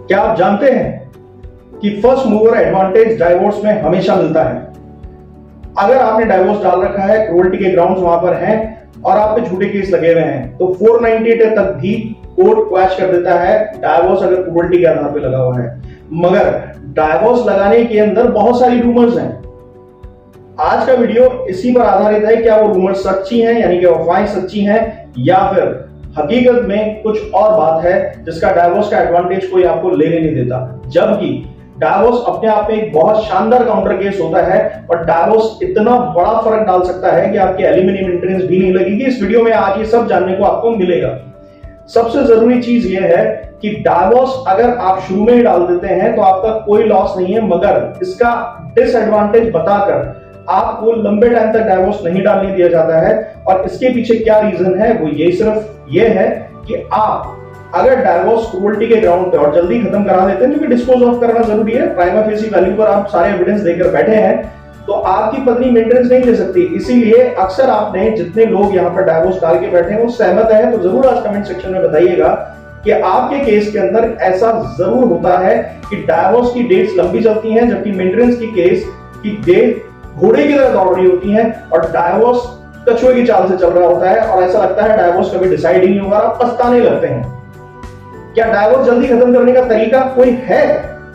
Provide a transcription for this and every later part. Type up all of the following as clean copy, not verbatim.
क्या आप जानते हैं कि फर्स्ट मूवर एडवांटेज डाइवोर्स में हमेशा मिलता है? अगर आपने डाइवोर्स डाल रखा है, क्रूअल्टी के ग्राउंड्स वहां पर हैं और आप पे झूठे केस लगे हुए हैं, तो 498 तक भी कोर्ट क्वैश कर देता है डाइवोर्स अगर क्रूअल्टी के आधार पे लगा हुआ है। मगर डाइवोर्स लगाने के अंदर बहुत सारी रूमर्स हैं। आज का वीडियो इसी पर आधारित है, क्या वो रूमर्स सच्ची हैं, यानी कि अफवाहें सच्ची हैं, या फिर हकीकत में कुछ और बात है जिसका डाइवोर्स का एडवांटेज कोई आपको लेने नहीं देता। जबकि डाइवोर्स अपने आप में एक बहुत शानदार काउंटर केस होता है और डाइवोर्स इतना बड़ा फर्क डाल सकता है कि आपकी एल्यूमिनियम मेंटेनेंस भी नहीं लगेगी। इस वीडियो में आज ये सब जानने को आपको मिलेगा। सबसे जरूरी चीज ये है कि डाइवोर्स अगर आप शुरू में ही डाल देते हैं तो आपका कोई लॉस नहीं है, मगर इसका डिसएडवांटेज बताकर आपको लंबे टाइम तक डाइवोर्स नहीं डालने दिया जाता है। और इसके पीछे क्या रीजन है, वो ये सिर्फ ये है कि आप अगर डाइवोर्स क्रूअल्टी के ग्राउंड पे और जल्दी खत्म करा देते हैं, क्योंकि डिस्पोज ऑफ करना जरूरी है, प्राइमा फेसी वैल्यू पर आप सारे एविडेंस देकर बैठे हैं, तो आपकी पत्नी मेंटेनेंस नहीं ले सकती। इसीलिए अक्सर आपने जितने लोग यहाँ पर डाइवोर्स डाल के बैठे हैं वो सहमत है, तो जरूर आज कमेंट सेक्शन में बताइएगा कि आपके केस के अंदर ऐसा जरूर होता है कि डाइवोर्स की डेट्स लंबी चलती हैं, जबकि मेंटेनेंस की केस की डेट घोड़े की तरह दौड़ रही होती है और डाइवोर्स कछुए की चाल से चल रहा होता है और ऐसा लगता है डाइवोर्स कभी डिसाइड ही नहीं होगा, आप पछताने लगते हैं। क्या डाइवोर्स जल्दी खत्म करने का तरीका कोई है?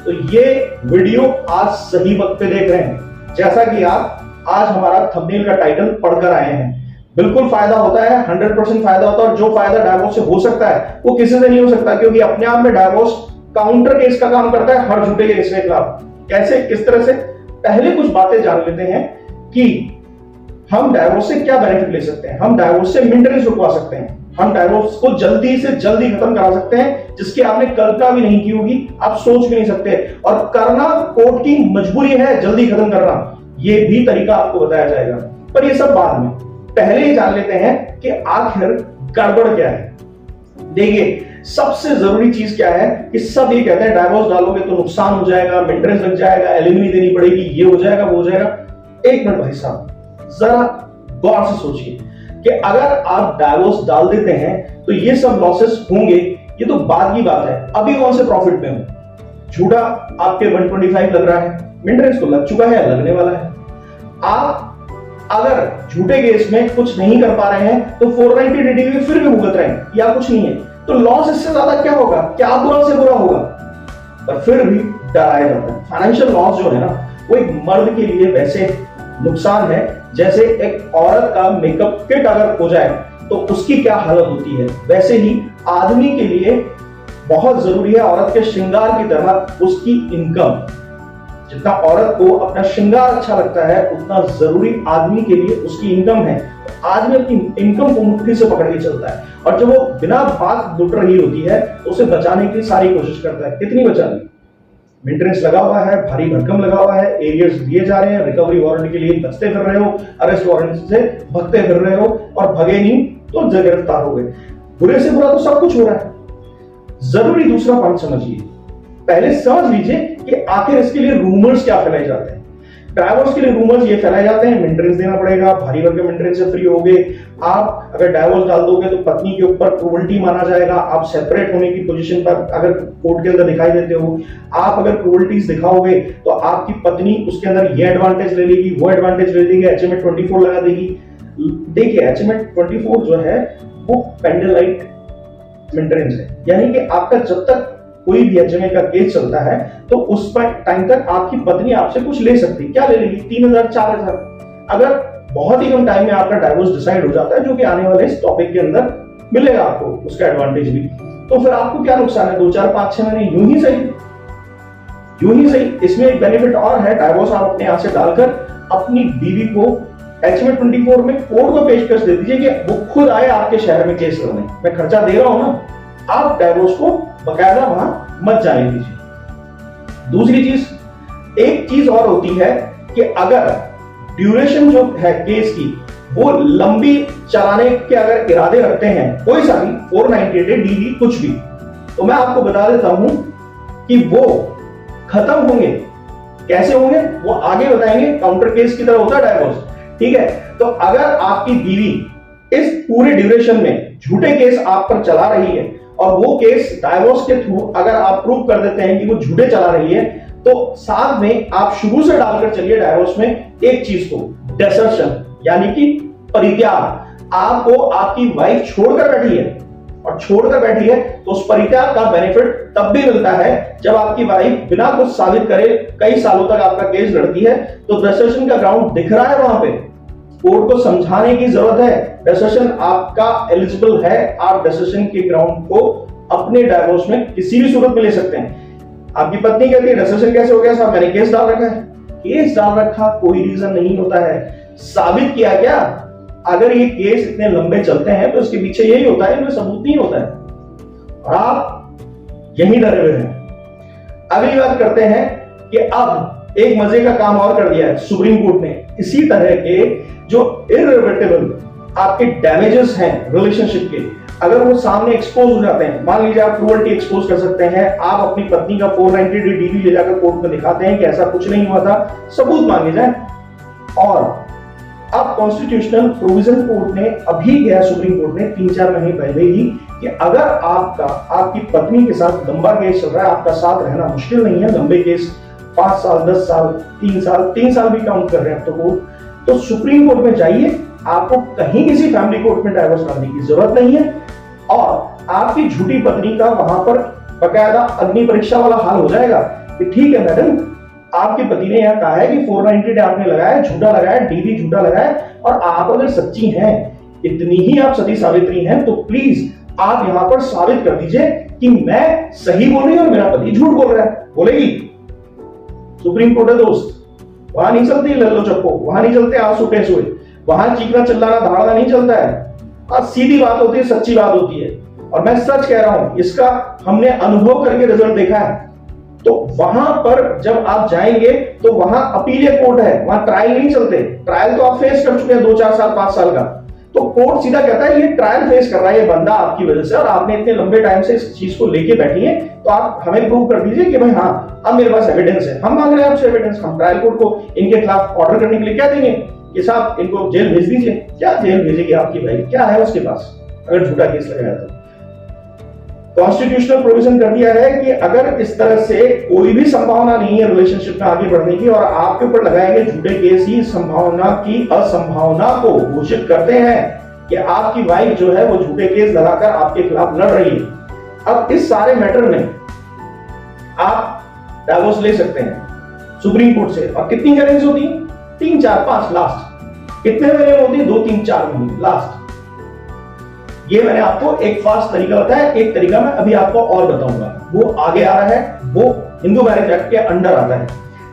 तो ये वीडियो आज सही वक्त पे देख रहे हैं। जैसा कि आप आज हमारा थंबनेल का टाइटल पढ़कर आए हैं, बिल्कुल फायदा होता है, 100% फायदा होता है। और जो फायदा डाइवोर्स से हो सकता है वो किसी से नहीं हो सकता, क्योंकि अपने आप में डाइवोर्स काउंटर केस का काम करता है हर झूठे केस के खिलाफ। कैसे, किस तरह से? पहले कुछ बातें जान लेते हैं कि हम डाइवोर्स से क्या बेनिफिट ले सकते हैं। हम डाइवोर्स से मेंटेनेंस रुकवा सकते हैं, हम डाइवोर्स को जल्दी से जल्दी खत्म करा सकते हैं, जिसकी आपने कल्पना भी नहीं की होगी, आप सोच भी नहीं सकते। और करना कोर्ट की मजबूरी है, जल्दी खत्म करना, ये भी तरीका आपको बताया जाएगा, पर ये सब बाद में। पहले ही जान लेते हैं कि आखिर गड़बड़ क्या है। देखिए, सबसे जरूरी चीज क्या है कि सब ये कहते हैं डाइवोर्स डालोगे तो नुकसान हो जाएगा, मेंटेनेंस लग जाएगा, एलिमनी देनी पड़ेगी, ये हो जाएगा, वो हो जाएगा। एक मिनट भाई साहब, जरा गौर से सोचिए कि अगर आप डाइवोर्स डाल देते हैं तो ये सब लॉसेस होंगे, ये तो बाद की बात है। अभी कौन से प्रॉफिट में हो? झूठा आपके 125 लग रहा है, मेंटेनेंस तो लग चुका है, लगने वाला है। आप अगर झूठे केस में कुछ नहीं कर पा रहे हैं तो 490 डीडीवी फिर भी भुगत रहे हैं, या कुछ नहीं है, तो लॉस इससे ज्यादा क्या होगा? क्या बुरा से बुरा होगा? पर फिर भी डराया जाता है। फाइनेंशियल लॉस जो है ना, वो एक मर्द के लिए वैसे नुकसान है जैसे एक औरत का मेकअप किट अगर हो जाए तो उसकी क्या हालत होती है, वैसे ही आदमी के लिए बहुत जरूरी है औरत के श्रृंगार की तरह उसकी इनकम। जितना औरत को अपना श्रृंगार अच्छा लगता है, उतना जरूरी आदमी के लिए उसकी इनकम है। आदमी अपनी इनकम को मुट्ठी से पकड़ के चलता है, और जब वो बिना बात लुट रही होती है तो उसे बचाने की सारी कोशिश करता है। कितनी बचानी? मेंटेनेंस लगा हुआ है, भारी भरकम लगा हुआ है, एरियर्स दिए जा रहे हैं, रिकवरी वारंट के लिए बचते फिर रहे हो, अरेस्ट वारंट से भगते फिर रहे हो, और भगे नहीं तो गिरफ्तार हो गए। बुरे से बुरा तो सब कुछ हो रहा है। जरूरी दूसरा पॉइंट समझिए, पहले समझ लीजिए कि आखिर इसके लिए रूमर्स क्या फैलाए जाते हैं। डाइवोर्स के लिए रूमर्स ये फैलाए जाते हैं, मेंटेनेंस देना पड़ेगा, भारी भरकम मेंटेनेंस से फ्री होगे, आप अगर डाइवोर्स डाल दोगे तो पत्नी के ऊपर क्रूअल्टी माना जाएगा, आप सेपरेट होने की पोजीशन पर अगर कोर्ट के अंदर दिखाई देते हो, आप अगर क्रूअल्टीज दिखाओगे तो आपकी पत्नी उसके अंदर ये एडवांटेज ले लेगी, वो एडवांटेज ले लेगी, एचएमए 24 लगा देगी। देखिए, एचएमए 24 जो है वो पेंडलाइट मेंटेनेंस है, यानी कि आपका जब तक कोई भी एचएमए का केस चलता है तो उस टाइम तक आपकी पत्नी आपसे कुछ ले सकती है। क्या ले लेगी? 3000, 4000। अगर बहुत ही कम टाइम में आपका डाइवोर्स डिसाइड हो जाता है, जो कि आने वाले इस टॉपिक के अंदर मिलेगा आपको उसका एडवांटेज भी, तो फिर आपको क्या नुकसान है? 2, 4, 5, 6 महीने यूं ही सही, यूं ही सही। इसमें एक बेनिफिट और है, डाइवोर्स आप अपने हाथ से डालकर अपनी बीवी को एचएमए 24 में कोर्ट को पेशकश दे दीजिए कि वो खुद आए आपके शहर में केस करने, मैं खर्चा दे रहा हूं ना, आप डाइवोर्स को बकायदा वहां मत जाने दीजिए। दूसरी चीज, एक चीज और होती है कि अगर ड्यूरेशन जो है केस की वो लंबी चलाने के अगर इरादे रखते हैं, कोई सा भी 498 डीवी कुछ भी, तो मैं आपको बता देता हूं कि वो खत्म होंगे। कैसे होंगे वो आगे बताएंगे, काउंटर केस की तरह होता है डाइवोर्स, ठीक है। तो अगर आपकी बीवी इस पूरे ड्यूरेशन में झूठे केस आप पर चला रही है और वो केस डाइवोर्स के थ्रू अगर आप प्रूव कर देते हैं कि वो झूठे चला रही है, तो साथ में आप शुरू से डालकर चलिए डाइवोर्स में एक चीज को, डेसर्शन, यानी कि परित्याग। आपको आपकी वाइफ छोड़कर बैठी है और छोड़कर बैठी है तो उस परित्याग का बेनिफिट तब भी मिलता है जब आपकी वाइफ बिना कुछ साबित करे कई सालों तक आपका केस लड़ती है। तो डेसर्शन का ग्राउंड दिख रहा है, वहां पे कोर्ट को समझाने की जरूरत है, डेसर्शन आपका एलिजिबल है, आप डेसर्शन के ग्राउंड को अपने डाइवोर्स में किसी भी सूरत में ले सकते हैं। आपकी पत्नी कहती है डेसर्शन कैसे हो गया साहब, मैंने केस डाल रखा है। केस डाल रखा कोई रीजन नहीं होता है, साबित किया क्या? अगर ये केस इतने लंबे चलते हैं तो इसके पीछे यही होता है, इनमें सबूत नहीं होता है और आप यही डरे हुए हैं। अगली बात करते हैं कि अब एक मजे का काम और कर दिया है सुप्रीम कोर्ट ने। इसी तरह के जो इररिवर्सिबल आपके डैमेजेस हैं रिलेशनशिप के, अगर वो सामने एक्सपोज हो जाते हैं, मान लीजिए आप क्रूअल्टी एक्सपोज कर सकते हैं, आप अपनी पत्नी का 490 DD ले जाकर कोर्ट में दिखाते हैं कि ऐसा कुछ नहीं हुआ था, सबूत मांगे जाए। और अब कॉन्स्टिट्यूशनल प्रोविजन कोर्ट ने अभी गया सुप्रीम कोर्ट ने 3-4 महीने पहले ही कि अगर आपकी पत्नी के साथ लंबा केस चल रहा है, आपका साथ रहना मुश्किल नहीं है, लंबे केस 5 साल 10 साल 3 साल भी काउंट कर रहे हैं तो सुप्रीम कोर्ट में जाइए, आपको कहीं किसी फैमिली कोर्ट में डाइवोर्स डालने की जरूरत नहीं है। और आपकी झूठी पत्नी का वहां पर बकायदा अग्नि परीक्षा वाला हाल हो जाएगा कि ठीक है मैडम, आपके पति ने यह कहा है कि 490 डे आपने लगाया, झूठा लगाया, DD झूठा लगाया, और आप अगर सच्ची हैं, इतनी ही आप सती सावित्री हैं, तो प्लीज आप यहां पर साबित कर दीजिए कि मैं सही बोल रही हूं और मेरा पति झूठ बोल रहा है। बोलेगी? सुप्रीम कोर्ट है दोस्त, वहां नहीं चलती लल्लो चप्पो, वहां नहीं चलते आंसू टेस हुए, वहां चीखना चिल्लाना धाड़ना नहीं चलता है। सीधी बात होती है, सच्ची बात होती है। और मैं सच कह रहा हूं, इसका हमने अनुभव करके रिजल्ट देखा है। तो वहां पर जब आप जाएंगे तो वहां अपीलियट कोर्ट है, वहां ट्रायल नहीं चलते। ट्रायल तो आप फेस कर चुके हैं 2-4 साल 5 साल का, तो कोर्ट सीधा कहता है ये ट्रायल फेस कर रहा है ये बंदा आपकी वजह से, और आपने इतने लंबे टाइम से इस चीज को लेके बैठी है, तो आप हमें प्रूव कर दीजिए कि भाई हाँ अब मेरे पास एविडेंस है। हम मांग रहे हैं आपसे एविडेंस, हम ट्रायल कोर्ट को इनके खिलाफ ऑर्डर करने के लिए क्या देंगे कि साहब इनको जेल भेज दीजिए। क्या जेल भेजेगी आपकी भाई, क्या है उसके पास अगर झूठा केस लगाया तो? कॉन्स्टिट्यूशनल प्रोविजन कर दिया है कि अगर इस तरह से कोई भी संभावना नहीं है रिलेशनशिप में आगे बढ़ने की और आपके ऊपर लगाए गए झूठे केस ही संभावना की असंभावना को घोषित करते हैं कि आपकी वाइफ जो है वो झूठे केस लगाकर आपके खिलाफ लड़ रही है, अब इस सारे मैटर में आप डाइवोर्स ले सकते हैं सुप्रीम कोर्ट से। और कितनी हियरिंग्स होती है? 3, 4, 5 लास्ट। कितने महीने होती है? 2, 3, 4 महीने लास्ट। ये मैंने आपको एक फास्ट तरीका बताया, एक तरीका मैं अभी आपको और बताऊंगा, वो आगे आ रहा है, वो हिंदू मैरिज एक्ट के अंडर आता है।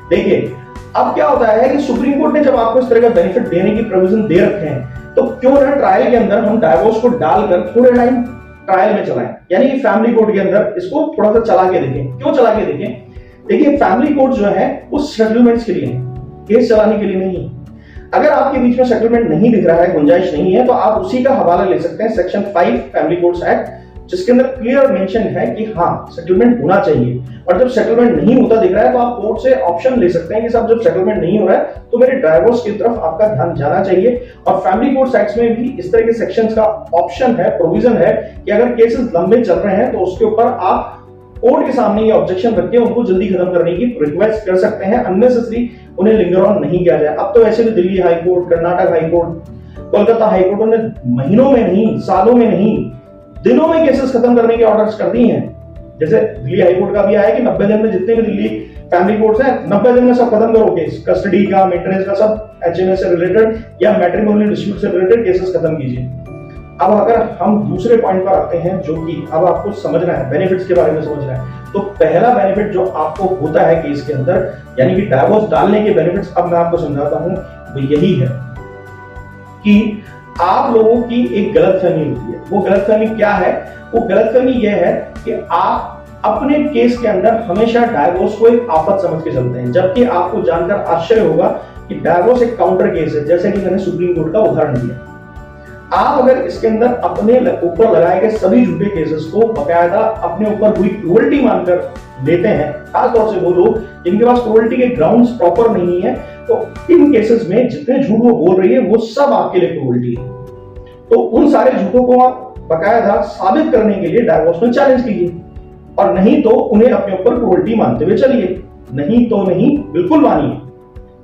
देखिए अब क्या होता है कि सुप्रीम कोर्ट ने जब आपको इस तरह का बेनिफिट देने की प्रोविजन दे रखे हैं, तो क्यों ना ट्रायल के अंदर हम डाइवोर्स को डालकर थोड़े टाइम ट्रायल में चलाएं, यानी कि फैमिली कोर्ट के अंदर इसको थोड़ा सा चला के देखें। क्यों चला के देखें? देखिए फैमिली कोर्ट जो है वो सेटलमेंट्स के लिए है, केस चलाने के लिए नहीं। अगर आपके बीच में सेटलमेंट नहीं दिख रहा है, गुंजाइश नहीं है, तो आप उसी का हवाला ले सकते हैं सेक्शन 5 फैमिली कोर्ट्स एक्ट, जिसके अंदर क्लियर मेंशन है कि हाँ सेटलमेंट होना चाहिए। और जब सेटलमेंट नहीं होता दिख रहा है तो आप कोर्ट से ऑप्शन ले सकते हैं कि साहब जब सेटलमेंट नहीं हो रहा है तो मेरे डाइवोर्स की तरफ आपका ध्यान जाना चाहिए। और फैमिली कोर्ट्स एक्ट में भी इस तरह के सेक्शंस का ऑप्शन है, प्रोविजन है कि अगर केसेस लंबे चल रहे हैं तो उसके ऊपर आप कोर्ट के सामने ये ऑब्जेक्शन रख के उनको जल्दी खत्म करने की रिक्वेस्ट कर सकते हैं, अननेसेसरी उन्हें लिंगर ऑन नहीं किया जाए। अब तो ऐसे भी Delhi high court, Karnataka high court, Kolkata high court ने महीनों में नहीं, सालों में नहीं, दिनों में केसेस खत्म करने के ऑर्डर्स कर दिए हैं। जैसे दिल्ली हाई कोर्ट का भी आया कि 90 दिन में जितने भी दिल्ली फैमिली कोर्ट्स हैं 90 दिन में सब खत्म करो केस, कस्टडी का, मेंटेनेंस का, सब HMS से रिलेटेड या मैट्रिमोनियल डिस्प्यूट से रिलेटेड केसेस खत्म कीजिए। अब अगर हम दूसरे पॉइंट पर आते हैं, जो कि अब आपको समझना है, बेनिफिट्स के बारे में समझना है, तो पहला बेनिफिट जो आपको होता है केस के अंदर, यानी कि डाइवोर्स डालने के बेनिफिट्स, अब मैं आपको समझाता हूं, वो यही है कि आप लोगों की एक गलतफहमी होती है। वो गलतफहमी क्या है? वो गलतफहमी यह है कि आप अपने केस के अंदर हमेशा डाइवोर्स को एक आफत समझ के चलते हैं, जबकि आपको जानकर आश्चर्य होगा कि डाइवोर्स एक काउंटर केस है, जैसे कि मैंने सुप्रीम कोर्ट का उदाहरण दिया। आप अगर इसके अंदर अपने ऊपर लगाए गए सभी झूठे केसेस को बकायदा अपने ऊपर हुई क्रूअल्टी मानकर लेते हैं, खासतौर से वो लोग जिनके पास क्रूअल्टी के ग्राउंड्स प्रॉपर नहीं है, तो इन केसेस में जितने झूठ वो बोल रही है वो सब आपके लिए क्रूअल्टी है। तो उन सारे झूठों को आप बकायदा साबित करने के लिए डाइवोर्स में चैलेंज कीजिए, और नहीं तो उन्हें अपने ऊपर क्रूरटी मानते हुए चलिए। नहीं तो नहीं, बिल्कुल मानिए,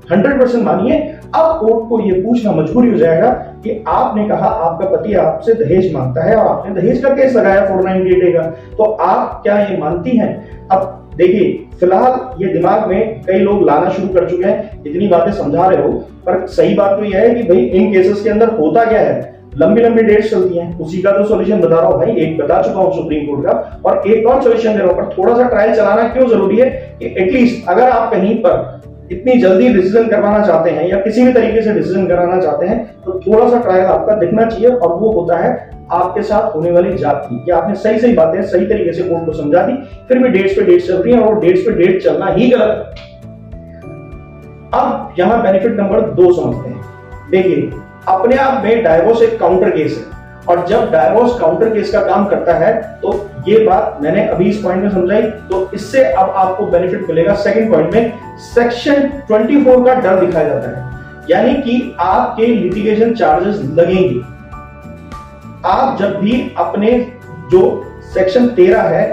100% मानिए। अब कोर्ट को यह पूछना मजबूरी हो जाएगा कि आपने कहा आपका पति आपसे दहेज मांगता है और आपने दहेज का केस लगाया 498A का, तो आप क्या ये मानती हैं? अब देखिए, फिलहाल ये दिमाग में कई लोग लाना शुरू कर चुके हैं, इतनी बातें समझा रहे हो, पर सही बात तो यह है कि भाई इन केसेस के अंदर होता क्या है, लंबी लंबी डेट्स चलती हैं। उसी का तो सॉल्यूशन बता रहा हूं भाई, एक बता चुका हूं सुप्रीम कोर्ट का, और एक और सॉल्यूशन दे रहा हूं। पर थोड़ा सा ट्रायल चलाना क्यों जरूरी है कि एटलीस्ट अगर आप कहीं पर इतनी जल्दी डिसीजन करवाना चाहते हैं या किसी भी तरीके से डिसीजन कराना चाहते हैं, तो थोड़ा सा ट्रायल आपका दिखना चाहिए, और वो होता है आपके साथ होने वाली जात की, कि आपने सही सही बातें सही तरीके से कोर्ट को समझा दी, फिर भी डेट्स पे डेट्स चल रही है, और डेट्स पे डेट चलना ही गलत है। अब यहां बेनिफिट नंबर 2 समझते हैं। देखिए, अपने आप में डाइवोर्स एक काउंटर केस है, और जब डाइवोर्स काउंटर केस का काम करता है तो ये बात मैंने अभी इस पॉइंट में समझाई, तो इससे अब आपको बेनिफिट मिलेगा सेकंड पॉइंट में। सेक्शन 24 का डर दिखाया जाता है, यानी कि आपके लिटिगेशन चार्जेस लगेंगे। आप जब भी अपने जो सेक्शन 13 है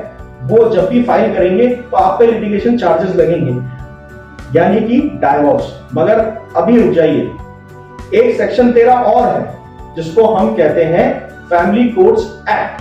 वो जब भी फाइल करेंगे तो आप पे लिटिगेशन चार्जेस लगेंगे, यानी कि डाइवोर्स। मगर अभी रुक जाइए, एक सेक्शन 13 और है जिसको हम कहते हैं फैमिली कोर्ट्स एक्ट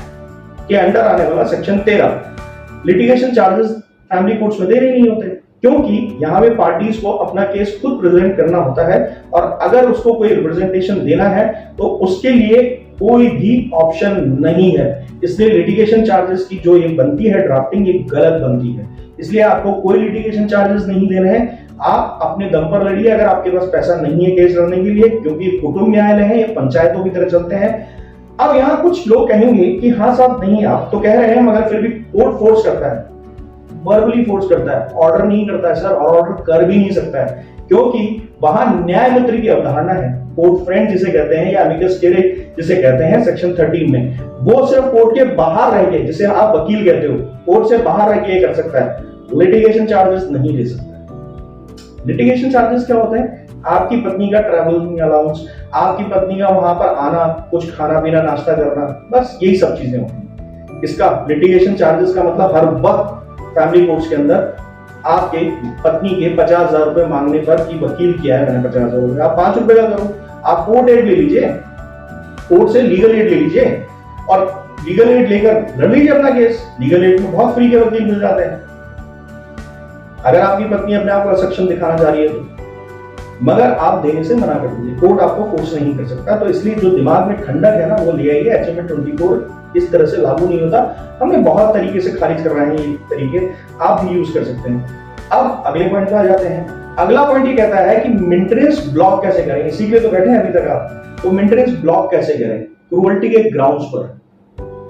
के अंडर आने वाला section 13। Litigation charges family courts में देने नहीं होते, क्योंकि यहां पे पार्टीज को अपना केस खुद प्रेजेंट करना होता है, और अगर उसको कोई रिप्रेजेंटेशन देना है तो उसके लिए कोई भी ऑप्शन नहीं है। इसलिए लिटिगेशन चार्जेस की जो ये बनती है ड्राफ्टिंग, ये गलत बनती है। इसलिए आपको कोई लिटिगेशन चार्जेस नहीं देने हैं, आप अपने दम पर लड़िए। अगर आपके पास पैसा नहीं है केस लड़ने के लिए, क्योंकि कुटुंब न्यायालय है, ये पंचायतों की तरह चलते हैं। अब यहाँ कुछ लोग कहेंगे कि हाँ साहब, नहीं आप तो कह रहे हैं, मगर फिर भी कोर्ट फोर्स करता है, वर्बली फोर्स करता है, ऑर्डर नहीं करता है सर, और ऑर्डर कर भी नहीं सकता है, क्योंकि वहां न्याय मित्र की अवधारणा है, कोर्ट फ्रेंड जिसे कहते हैं, या अमिकस क्यूरी जिसे कहते हैं सेक्शन 13 में। वो सिर्फ कोर्ट के बाहर रह के, जिसे आप वकील कहते हो, कोर्ट से बाहर रह के कर सकता है, लिटिगेशन चार्जेस नहीं ले सकता। लिटिगेशन चार्जेस क्या होते हैं? आपकी पत्नी का ट्रैवलिंग अलाउंस, आपकी पत्नी का वहां पर आना, कुछ खाना पीना नाश्ता करना, बस यही सब चीजें होती हैं। इसका लिटिगेशन चार्जेस का मतलब हर वक्त फैमिली कोर्ट्स के अंदर आपके पत्नी के 50,000 रुपए मांगने पर कि वकील किया है मैंने 50,000 रुपए, आप 5 रुपए का करो, आप कोर्ट एड ले लीजिए, कोर्ट से लीगल एड ले लीजिए, और लीगल एड लेकर लड़ लीजिए अपना केस। लीगल एड में बहुत फ्री के वकील मिल जाते हैं, अगर आपकी पत्नी अपने आप को असक्षम दिखाना चाह रही है तो। मगर आप देने से मना कर दीजिए, कोर्ट आपको फोर्स नहीं कर सकता। तो इसलिए जो दिमाग में ठंडक है ना, वो ले आइए। HMA 24 इस तरह से लागू नहीं होता, हमने बहुत तरीके से खारिज कर रहे हैं, ये तरीके आप भी यूज कर सकते हैं। अब अगले पॉइंट पे आ जाते हैं। अगला पॉइंट ये कहता है कि मेंटेनेंस ब्लॉक कैसे करें, इसी के लिए तो बैठे हैं अभी तक आप। तो मेंटेनेंस ब्लॉक कैसे करें? क्रूअल्टी के ग्राउंड्स पर,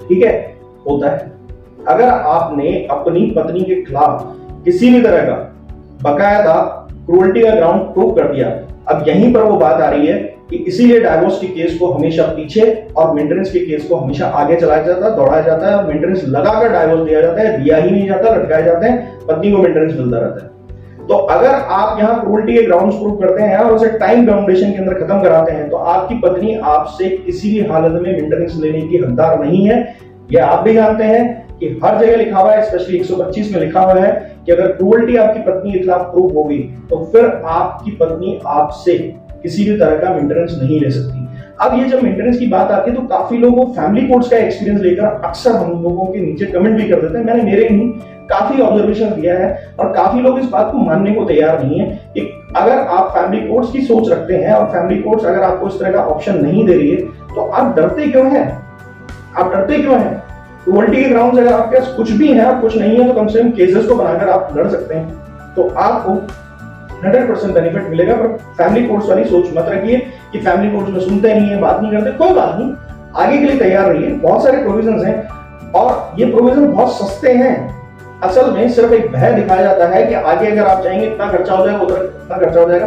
ठीक है, होता है। अगर आपने अपनी पत्नी के खिलाफ किसी भी तरह का बकायदा क्रूअल्टी का ग्राउंड प्रूव कर दिया, अब यहीं पर वो बात आ रही है कि इसीलिए डाइवोर्स के केस को हमेशा पीछे और मेंटेनेंस के केस को हमेशा आगे चलाया जाता है, दौड़ाया जाता है, और मेंटेनेंस लगाकर डाइवोर्स दिया जाता है, दिया ही नहीं जाता, लटकाए जाते हैं, पत्नी को मेंटेनेंस मिलता रहता है। तो अगर आप यहाँ क्रूअल्टी के ग्राउंड्स प्रूव करते हैं और उसे टाइम बाउंडेशन के अंदर खत्म कराते हैं, तो आपकी पत्नी आपसे किसी भी हालत में मेंटेनेंस लेने की हकदार नहीं है। यह आप भी जानते हैं कि हर जगह लिखा हुआ है, स्पेशली 125 में लिखा हुआ है कि अगर क्रूअल्टी आपकी पत्नी के खिलाफ प्रूव होगी तो फिर आपकी पत्नी आपसे किसी भी तरह का मेंटेनेंस नहीं ले सकती। अब ये जब मेंटेनेंस की बात आती है तो काफी लोग फैमिली कोर्ट्स का एक्सपीरियंस लेकर अक्सर हम लोगों के नीचे कमेंट भी कर देते हैं। मैंने मेरे नहीं काफी ऑब्जर्वेशन दिया है, और काफी लोग इस बात को मानने को तैयार नहीं है कि अगर आप फैमिली कोर्ट्स की सोच रखते हैं और फैमिली कोर्ट्स अगर आपको इस तरह का ऑप्शन नहीं दे रही है तो आप डरते क्यों हैं? आप डरते क्यों हैं? क्रूअल्टी के ग्राउंड्स अगर आपके पास कुछ भी है और कुछ नहीं है तो कम से कम केसेस को बनाकर आप लड़ सकते हैं, तो आपको 100% बेनिफिट मिलेगा। पर फैमिली कोर्ट्स वाली सोच मत रखिए कि फैमिली कोर्ट्स में सुनते नहीं है, बात नहीं करते, कोई बात नहीं, आगे के लिए तैयार रहिए। बहुत सारे प्रोविजंस हैं और ये प्रोविजन बहुत सस्ते हैं। असल में सिर्फ एक भय दिखाया जाता है कि आगे अगर आप जाएंगे इतना खर्चा हो जाएगा, उधर इतना खर्चा हो जाएगा।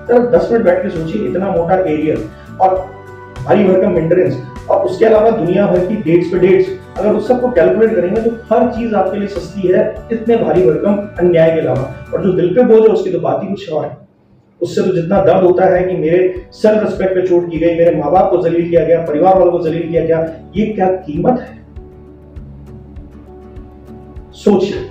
सिर्फ 10 मिनट बैठ के सोचिए, इतना मोटा एरियर और भारी भरकम मेंटेनेंस और उसके अलावा दुनिया भर की डेट्स पे डेट्स, अगर उस सबको कैलकुलेट करेंगे तो हर चीज आपके लिए सस्ती है, इतने भारी भरकम अन्याय के अलावा। और जो दिल पे बोझ है उसकी तो बात ही कुछ और है। उससे तो जितना दर्द होता है कि मेरे सेल्फ रिस्पेक्ट पे चोट की गई, मेरे माँ बाप को जलील किया गया, परिवार वालों को जलील किया गया, ये क्या कीमत है? सोचिए।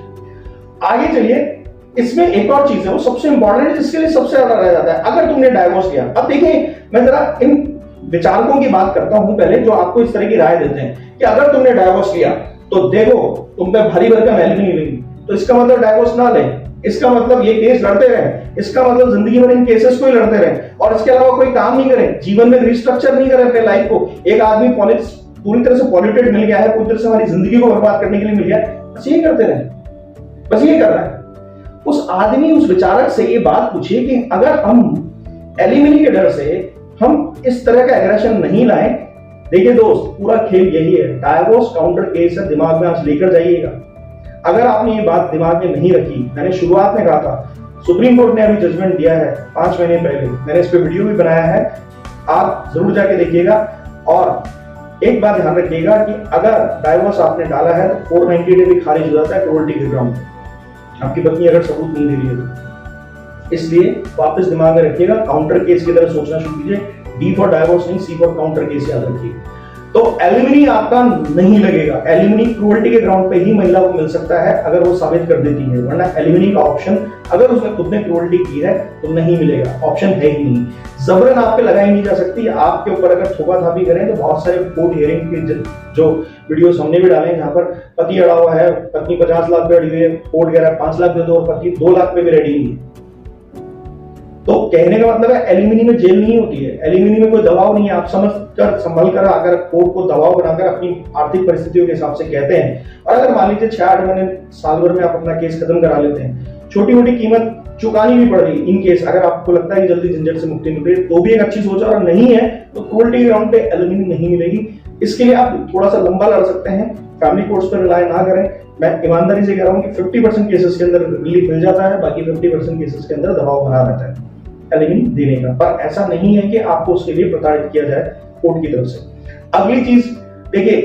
आगे चलिए, इसमें एक और चीज है, वो सबसे इंपॉर्टेंट है, जिसके लिए सबसे ज्यादा रह जाता है। अगर तुमने डाइवोर्स लिया, अब देखिए मैं जरा इन विचारकों की बात करता हूं पहले, जो आपको इस तरह की राय देते हैं कि अगर तुमने डाइवोर्स लिया तो देखो तुम पे भारी भरकम एलिमनी मिलेगी, तो इसका मतलब डाइवोर्स ना लें, इसका मतलब ये केस लड़ते रहे, इसका मतलब जिंदगी भर इन केसेस को ही लड़ते रहे और इसके अलावा कोई काम नहीं करें, जीवन में रिस्ट्रक्चर नहीं करें अपने लाइफ को। एक आदमी पूरी तरह से पॉल्यूटेड मिल गया है, पूरी तरह से हमारी जिंदगी को बर्बाद करने के लिए मिल गया है, बस ये करते रहे, बस ये कर रहा है। उस आदमी, उस विचारक से ये बात पूछिए कि अगर हम एलिमनी के डर से हम इस तरह का एग्रेशन नहीं लाएं। देखिए दोस्त, पूरा खेल यही है, डाइवोर्स काउंटर केस है, दिमाग में आज लेकर जाइएगा। अगर आपने ये बात दिमाग में नहीं रखी, मैंने शुरुआत में कहा था, सुप्रीम कोर्ट ने अभी जजमेंट दिया है 5 महीने पहले, मैंने इस पे वीडियो भी बनाया है, आप जरूर जाके देखिएगा। और एक बात ध्यान रखिएगा कि अगर डाइवोर्स आपने डाला है तो 490 डे भी खारिज हो जाता है क्रूरल्टी के ग्राउंड, आपकी पत्नी अगर सबूत नहीं दे रही है तो। इसलिए वापस दिमाग में रखिएगा, काउंटर केस की तरह सोचना शुरू कीजिए, डी फॉर डाइवोर्स नहीं, सी फॉर काउंटर केस याद रखिए। तो एलिमनी आपका नहीं लगेगा, एलिमनी क्रूरल्टी के ग्राउंड पे ही महिला को मिल सकता है अगर वो साबित कर देती है, वरना एलिमनी का ऑप्शन अगर उसने खुद ने क्रूरल्टी की है तो नहीं मिलेगा, ऑप्शन है ही नहीं। जबरन आप पे लगाई नहीं जा सकती, आपके ऊपर अगर थोपा थापी करें तो बहुत सारे कोर्ट हियरिंग के जो वीडियोस हमने भी डाले हैं जहां पर पति अड़ा हुआ है, पत्नी 50 लाख पे अड़ी हुई है, कोर्ट कह रहा है 5 लाख दे दो और पति 2 लाख पे भी रेडी नहीं है। तो कहने का मतलब है एलिमनी में जेल नहीं होती है, एलिमनी में कोई दबाव नहीं है, आप समझ कर संभल कर अगर कोर्ट को दबाव बनाकर अपनी आर्थिक परिस्थितियों के हिसाब से कहते हैं, और अगर मान लीजिए 6-8 महीने साल भर में आप अपना केस खत्म करा लेते हैं, छोटी मोटी कीमत चुकानी भी पड़ रही इन केस, अगर आपको लगता है कि जल्दी झंझट से मुक्ति मिल रही है तो भी एक अच्छी सोच है, और नहीं है तो क्रूरल्टी ग्राउंड पे एलिमनी नहीं मिलेगी। इसके लिए आप थोड़ा सा लंबा लड़ सकते हैं, फैमिली कोर्ट्स पर रिलाय ना करें। मैं ईमानदारी से कह रहा हूं कि 50% केसेस के अंदर रिलीफ मिल जाता है, बाकी 50% केसेस के अंदर दबाव बना रहता है एलिमनी देने का, पर ऐसा नहीं है कि आपको उसके लिए प्रताड़ित किया जाए कोर्ट की तरफ से। अगली चीज देखिए,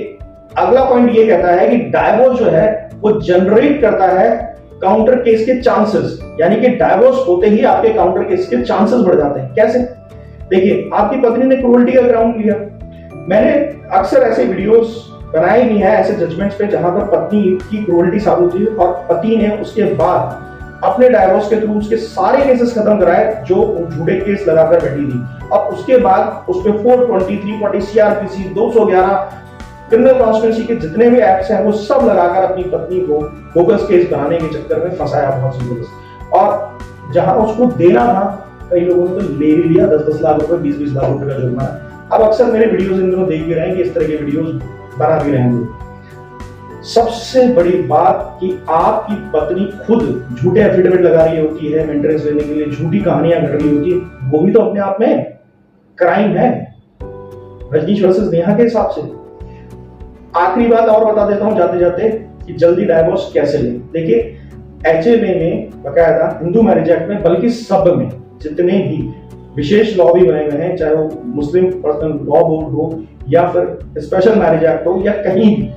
अगला पॉइंट ये कहता है कि डाइवोर्स जो है वो जनरेट करता है काउंटर केस के चांसेस, यानी कि डाइवोर्स होते ही आपके काउंटर केस के चांसेस बढ़ जाते हैं। कैसे? देखिए, आपकी पत्नी ने क्रूरल्टी का ग्राउंड लिया, मैंने अक्सर ऐसे वीडियोस बनाए भी हैं ऐसे जजमेंट्स पे जहां पर पत्नी की क्रूरल्टी साबित हुई और पति ने उसके बाद अपने डाइवोर्स के थ्रू उसके सारे केसेस खत्म कराए जो झूठे केस लगाकर बैठी थी, और उसके बाद उस पे 420, 340 सीआरपीसी, 211 क्रिमिनल कॉन्स्पिरेसी के जितने भी एक्ट्स हैं वो सब लगाकर अपनी पत्नी को बोगस केस बनाने के चक्कर में फंसाया बहुत जबरदस्त। और जहां उसको देना था, कई लोगों ने तो ले भी लिया 10-10 लाख रुपए, 20-20 लाख रुपए का जुर्माना। अब अक्सर मेरे वीडियोस इन दिनों देख भी रहे हैं कि इस तरह के वीडियोस बना भी रहे हैं। सबसे बड़ी बात कि आपकी पत्नी खुद झूठे एफिडेविट लगा रही होती है मेंटेनेंस लेने के लिए, झूठी कहानियां घड़ रही होती है, वो भी तो अपने आप में क्राइम है रजनीश वर्सेस नेहा के हिसाब से। आखिरी बात और बता देता हूं जाते जाते कि जल्दी डाइवोर्स कैसे लें। देखिए, एचएबी में बकायदा हिंदू मैरिज एक्ट में, बल्कि सब में जितने भी विशेष लॉ भी बने हुए हैं, चाहे वो मुस्लिम पर्सनल लॉ बोर्ड हो या फिर स्पेशल मैरिज एक्ट हो या कहीं भी,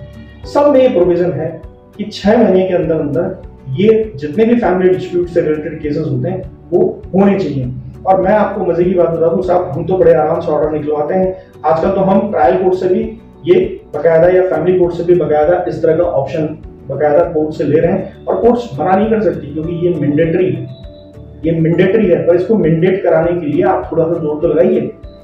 सब में ये प्रोविजन है कि 6 महीने के अंदर अंदर ये जितने भी फैमिली डिस्प्यूट से रिलेटेड केसेस होते हैं वो होने चाहिए। और मैं आपको मजे की बात बता दूं साहब, हम तो बड़े आराम से ऑर्डर निकलवाते हैं। आजकल तो हम ट्रायल कोर्ट से भी ये बकायदा या फैमिली कोर्ट से भी बकायदा इस तरह का ऑप्शन बकायदा कोर्ट से ले रहे हैं, और कोर्ट्स मना नहीं कर सकती क्योंकि ये मैंडेटरी है, ये मैंडेटरी है। पर इसको मैंडेट कराने के लिए आप थोड़ा सा जोर तो लगाइए।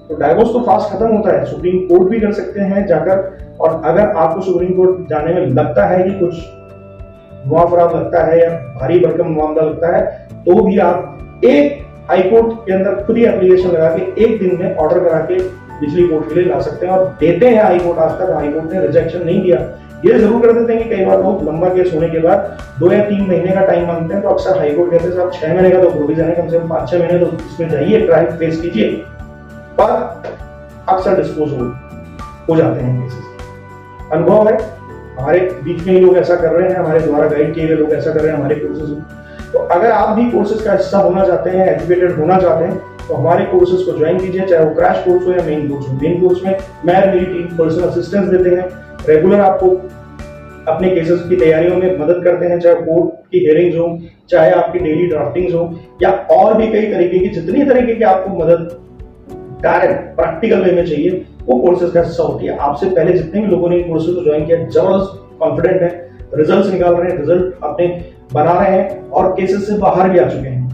तो डाइवोर्स तो फास्ट खत्म होता है, सुप्रीम कोर्ट भी कर सकते हैं जाकर, और अगर आपको सुप्रीम कोर्ट जाने में लगता है कि कुछ मुआवरा लगता है या भारी भरकम मामला लगता है, तो भी आप एक हाई कोर्ट के अंदर खुद ही एप्लीकेशन लगा के 1 दिन में ऑर्डर करा के बिजली कोर्ट के लिए ला सकते हैं, और देते हैं हाई कोर्ट। आज तक हाई कोर्ट ने रिजेक्शन नहीं दिया। ये जरूर कर देते हैं कि कई बार लोग लंबा केस होने के बाद 2 या 3 महीने का टाइम मांगते हैं, तो अक्सर हाई कोर्ट कहते हैं साहब 6 महीने का तो प्रोविजन है, कम से कम 5-6 महीने तो इसमें जाइए, ट्रायल फेस कीजिए, पर अक्सर डिस्पोज हो जाते हैं केसेस। अनुभव है, हमारे बीच में ही लोग ऐसा कर रहे हैं, हमारे द्वारा गाइड किए गए लोग ऐसा कर रहे हैं हमारे कोर्सेज में। तो अगर आप भी कोर्सेज का हिस्सा होना चाहते हैं, एजुकेटेड होना चाहते हैं, तो हमारे कोर्सेज को ज्वाइन कीजिए, चाहे वो क्रैश कोर्स हो या मेन कोर्स हो। मेन कोर्स में मैं मेरी टीम पर्सनल असिस्टेंस देते हैं, रेगुलर आपको अपने केसेस की तैयारियों में मदद करते हैं, चाहे कोर्ट की हियरिंग्स हो, चाहे आपकी डेली ड्राफ्टिंग्स हो, या और भी कई तरीके की जितनी तरीके की आपको मदद डायरेक्ट प्रैक्टिकल वे में चाहिए, वो कोर्सेज का हिस्सा होती है। आपसे पहले जितने भी लोगों ने कोर्सेज को ज्वाइन किया, जबरदस्त कॉन्फिडेंट है, रिजल्ट्स निकाल रहे हैं, रिजल्ट अपने बना रहे हैं और केसेस से बाहर भी आ चुके हैं।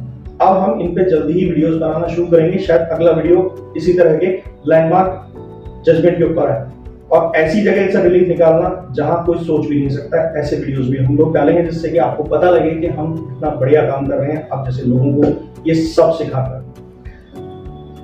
अब हम इन पे जल्दी ही वीडियोस बनाना शुरू करेंगे। शायद अगला वीडियो इसी तरह के लैंडमार्क जजमेंट के ऊपर है, और ऐसी जगह से रिलीफ निकालना जहां कोई सोच भी नहीं सकता है, ऐसे वीडियोस भी हम लोग डालेंगे, जिससे कि आपको पता लगे कि हम कितना बढ़िया काम कर रहे हैं अब जैसे लोगों को ये सब सिखाकर।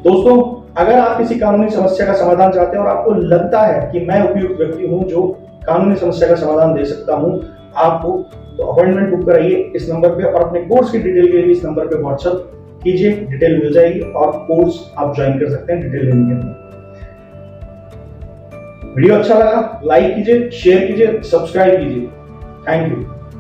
दोस्तों, अगर आप किसी कानूनी समस्या का समाधान चाहते हैं और आपको लगता है कि मैं उपयुक्त व्यक्ति हूं जो कानूनी समस्या का समाधान दे सकता हूं आपको, तो अपॉइंटमेंट बुक कराइए इस नंबर पे, और अपने कोर्स की डिटेल के लिए इस नंबर पे व्हाट्सएप कीजिए, डिटेल मिल जाएगी और कोर्स आप ज्वाइन कर सकते हैं डिटेल लेने के लिए। वीडियो अच्छा लगा लाइक कीजिए, शेयर कीजिए, सब्सक्राइब कीजिए। Thank you.